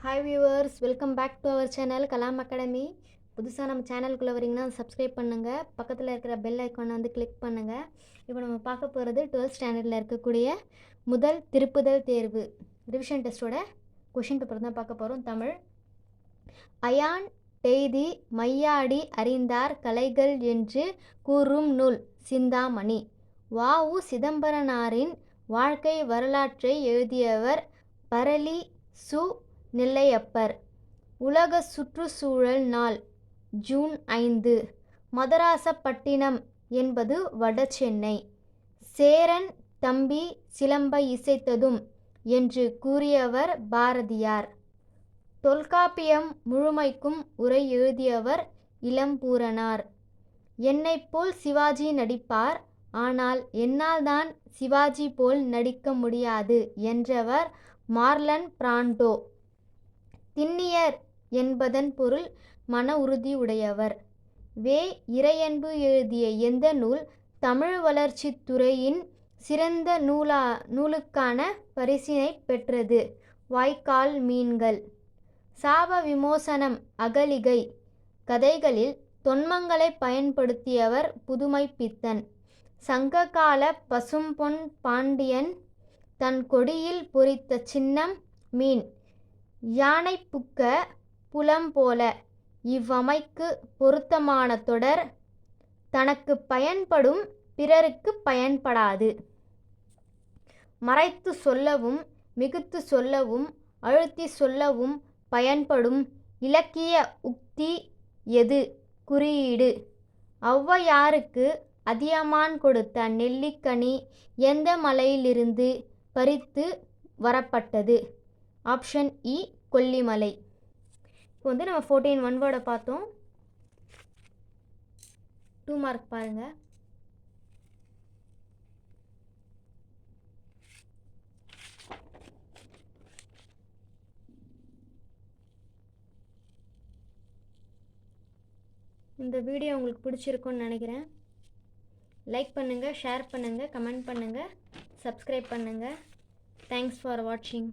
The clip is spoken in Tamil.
Hi viewers, welcome back to our channel Kalam academy. புதுசாக நம்ம சேனலுக்குள்ளே வரீங்கன்னா சப்ஸ்கிரைப் பண்ணுங்கள், பக்கத்தில் இருக்கிற பெல் ஐக்கானை வந்து கிளிக் பண்ணுங்கள். இப்போ நம்ம பார்க்க போகிறது 12th ஸ்டாண்டர்டில் இருக்கக்கூடிய முதல் திருப்புதல் தேர்வு ரிவிஷன் டெஸ்ட்டோட கொஷின் பேப்பர் தான் பார்க்க போகிறோம். தமிழ். அயான் டெய்தி மையாடி அறிந்தார் கலைகள் என்று கூறும் நூல் சிந்தாமணி. வ.உ. சிதம்பரனாரின் வாழ்க்கை வரலாற்றை எழுதியவர் பரளி சு. நெல்லையப்பர். உலக சுற்றுச்சூழல் நாள் ஜூன் 5. மதராசப்பட்டினம் என்பது வடசென்னை. சேரன் தம்பி சிலம்பை இசைத்ததும் என்று கூறியவர் பாரதியார். தொல்காப்பியம் முழுமைக்கும் உரை எழுதியவர் இளம்பூரணர். என்னைப் போல் சிவாஜி நடிப்பார், ஆனால் என்னால் தான் சிவாஜி போல் நடிக்க முடியாது என்றவர் மார்லன் பிராண்டோ. திண்ணியர் என்பதன் பொருள் மன உறுதி உடையவர். வே. இறையன்பு எழுதிய எந்த நூல் தமிழ் வளர்ச்சித் துறையின் சிறந்த நூலுக்கான பரிசினை பெற்றது? வாய்க்கால் மீன்கள். சாப விமோசனம் அகலிகை கதைகளில் தொன்மங்களை பயன்படுத்தியவர் புதுமைப்பித்தன். சங்ககால பசும்பொன் பாண்டியன் தன் கொடியில் பொறித்த சின்னம் மீன். யானை புக்க புலம் போல. இவ்வமைக்கு பொருத்தமான தொடர் தனக்கு பயன்படும் பிறருக்கு பயன்படாது. மறைத்து சொல்லவும் மிகுத்து சொல்லவும் அழுத்தி சொல்லவும் பயன்படும் இலக்கிய உக்தி எது? குறியீடு. ஔவையாருக்கு அதியமான் கொடுத்த நெல்லிக்கனி எந்த மலையிலிருந்து பறித்து வரப்பட்டது? ஆப்ஷன் இ. கொல்லிமலை. இப்போ வந்து நம்ம 14 ஒன் வேர்டை பார்த்தோம். 2 மார்க் பாருங்கள். இந்த வீடியோ உங்களுக்கு பிடிச்சிருக்குன்னு நினைக்கிறேன். லைக் பண்ணுங்கள், ஷேர் பண்ணுங்கள், கமெண்ட் பண்ணுங்கள், சப்ஸ்கிரைப் பண்ணுங்கள். தேங்க்ஸ் ஃபார் வாட்சிங்.